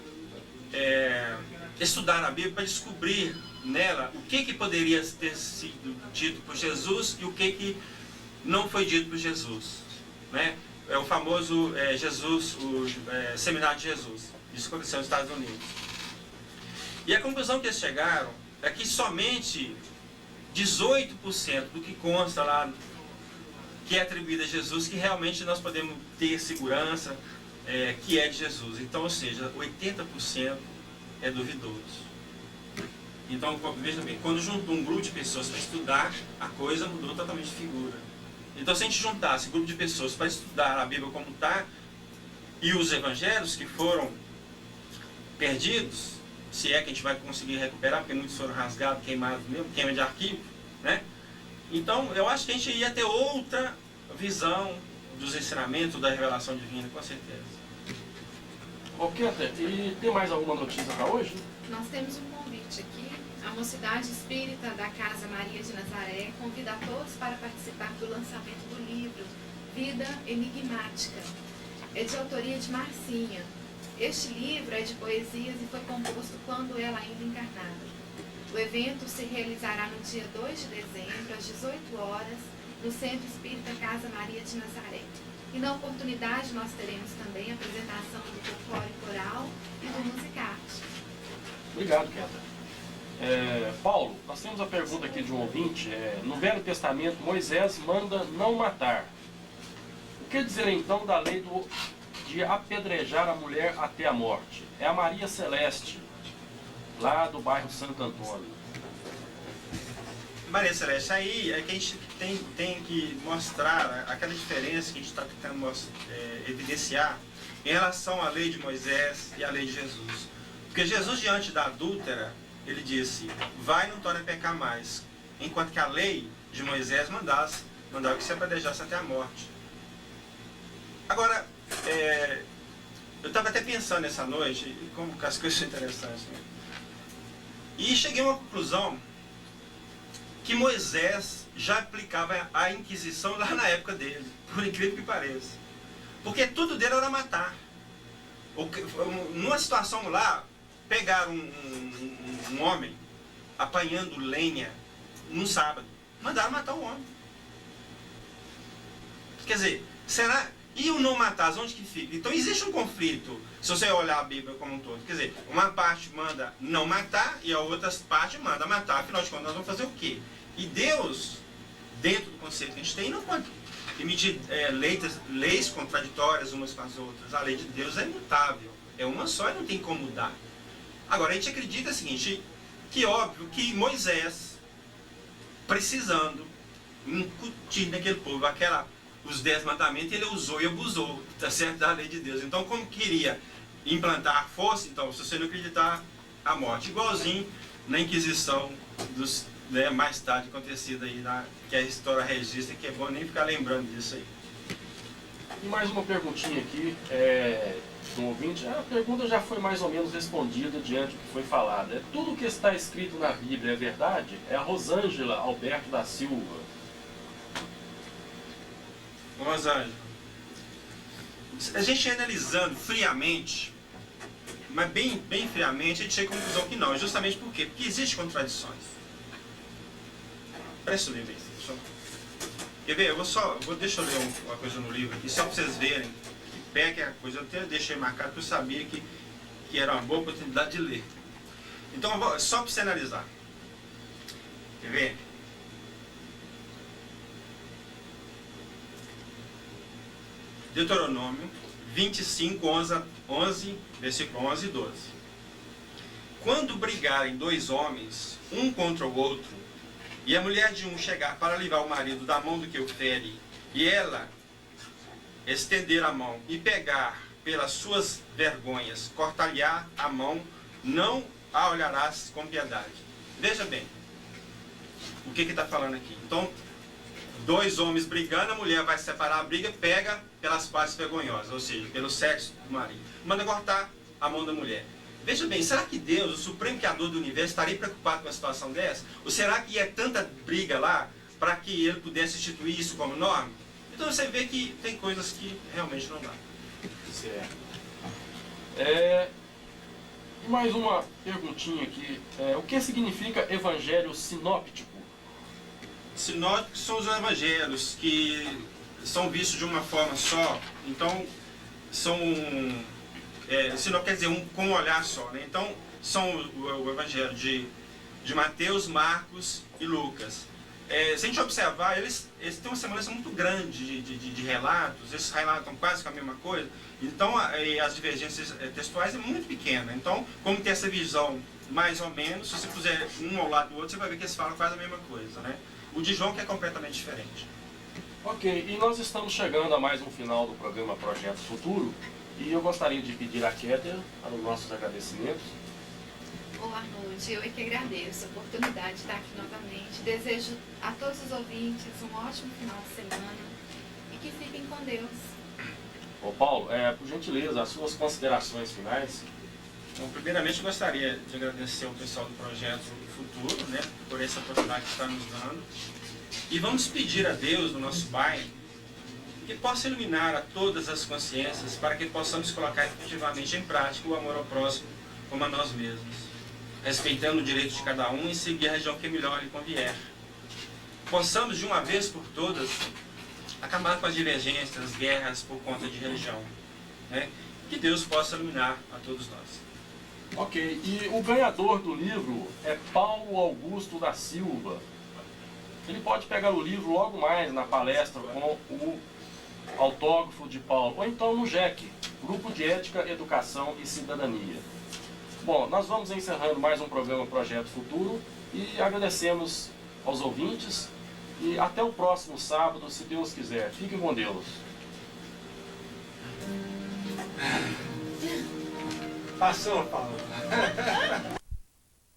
estudar a Bíblia para descobrir nela o que poderia ter sido dito por Jesus e o que não foi dito por Jesus. Né? É o famoso Seminário de Jesus. Isso aconteceu nos Estados Unidos. E a conclusão que eles chegaram é que somente 18% do que consta lá, que é atribuído a Jesus, que realmente nós podemos ter segurança que é de Jesus. Então, ou seja, 80% é duvidoso. Então, veja bem, quando juntou um grupo de pessoas para estudar, a coisa mudou totalmente de figura. Então, se a gente juntasse um grupo de pessoas para estudar a Bíblia como está, e os evangelhos que foram perdidos, se é que a gente vai conseguir recuperar, porque muitos foram rasgados, queimados mesmo, queima de arquivo, né? Então, eu acho que a gente ia ter outra visão dos ensinamentos, da revelação divina, com certeza. Ok, até. E tem mais alguma notícia para hoje? Nós temos um convite aqui. A Mocidade Espírita da Casa Maria de Nazaré convida a todos para participar do lançamento do livro Vida Enigmática. É de autoria de Marcinha. Este livro é de poesias e foi composto quando ela ainda encarnada. O evento se realizará no dia 2 de dezembro, às 18 horas, no Centro Espírita Casa Maria de Nazaré. E na oportunidade nós teremos também a apresentação do folclore coral e do musicarte. Obrigado, Keta. Paulo, nós temos a pergunta aqui de um ouvinte. No Velho Testamento, Moisés manda não matar. O que dizer então da lei de apedrejar a mulher até a morte? É a Maria Celeste, lá do bairro Santo Antônio. Maria Celeste, aí é que a gente tem que mostrar aquela diferença que a gente está tentando evidenciar em relação à lei de Moisés e à lei de Jesus. Porque Jesus, diante da adúltera, ele disse, vai e não torne a pecar mais. Enquanto que a lei de Moisés mandava que se apedejasse até a morte. Agora, eu estava até pensando essa noite, e como que as coisas são interessantes, né? E cheguei a uma conclusão que Moisés já aplicava a Inquisição lá na época dele, por incrível que pareça. Porque tudo dele era matar. Numa situação lá, pegaram um homem apanhando lenha num sábado, mandaram matar o homem. Quer dizer, será... E o não matar, onde que fica? Então existe um conflito, se você olhar a Bíblia como um todo. Quer dizer, uma parte manda não matar e a outra parte manda matar. Afinal de contas, nós vamos fazer o quê? E Deus, dentro do conceito que a gente tem, não pode emitir leis contraditórias umas com as outras. A lei de Deus é imutável. É uma só e não tem como mudar. Agora, a gente acredita o seguinte, que óbvio que Moisés, precisando incutir naquele povo os 10 mandamentos, ele usou e abusou, tá certo, da lei de Deus. Então, como queria implantar a força, então, se você não acreditar, a morte. Igualzinho na Inquisição mais tarde acontecida aí, que a história registra, que é bom nem ficar lembrando disso aí. E mais uma perguntinha aqui, do ouvinte. A pergunta já foi mais ou menos respondida diante do que foi falado. Tudo o que está escrito na Bíblia é verdade? É a Rosângela Alberto da Silva. Rosângela, a gente analisando friamente, mas bem friamente, a gente chega à conclusão que não. Justamente por quê? Porque existem contradições. Presta o livro aí. Quer ver? Deixa eu ler uma coisa no livro aqui, só para vocês verem que pé que é a coisa. Eu até deixei marcado porque eu sabia que era uma boa oportunidade de ler. Então, só para você analisar. Quer ver? Deuteronômio 25, 11, versículo 11 e 12. Quando brigarem 2 homens, um contra o outro, e a mulher de um chegar para livrar o marido da mão do que o fere, e ela estender a mão e pegar pelas suas vergonhas, cortar-lhe a mão, não a olharás com piedade. Veja bem, o que está falando aqui? Então, 2 homens brigando, a mulher vai separar a briga, pega pelas partes vergonhosas, ou seja, pelo sexo do marido. Manda cortar a mão da mulher. Veja bem, será que Deus, o Supremo Criador do Universo, estaria preocupado com uma situação dessa? Ou será que é tanta briga lá para que ele pudesse instituir isso como norma? Então você vê que tem coisas que realmente não dá. Certo. E mais uma perguntinha aqui. O que significa evangelho sinóptico? Sinópticos são os evangelhos que são vistos de uma forma só. Então, sinóptico quer dizer com um olhar só, né? Então, são o evangelho de Mateus, Marcos e Lucas. Se a gente observar, eles têm uma semelhança muito grande de relatos, eles relatam quase com a mesma coisa, então as divergências textuais é muito pequena. Então, como tem essa visão mais ou menos, se você puser um ao lado do outro, você vai ver que eles falam quase a mesma coisa, né? O de João que é completamente diferente. Ok, e nós estamos chegando a mais um final do programa Projeto Futuro, e eu gostaria de pedir a Kéter para os nossos agradecimentos. Boa noite, eu é que agradeço a oportunidade de estar aqui novamente. Desejo a todos os ouvintes um ótimo final de semana e que fiquem com Deus. Ô Paulo, por gentileza, as suas considerações finais. Então, primeiramente, eu gostaria de agradecer ao pessoal do Projeto Futuro, né, por essa oportunidade que está nos dando. E vamos pedir a Deus, o nosso Pai, que possa iluminar a todas as consciências para que possamos colocar efetivamente em prática o amor ao próximo como a nós mesmos, respeitando o direito de cada um e seguir a região que melhor lhe convier. Possamos, de uma vez por todas, acabar com as divergências, as guerras por conta de religião, né? Que Deus possa iluminar a todos nós. Ok, e o ganhador do livro é Paulo Augusto da Silva. Ele pode pegar o livro logo mais na palestra com o autógrafo de Paulo, ou então no GEC, Grupo de Ética, Educação e Cidadania. Bom, nós vamos encerrando mais um programa Projeto Futuro e agradecemos aos ouvintes e até o próximo sábado, se Deus quiser. Fiquem com Deus. Passou, Paulo.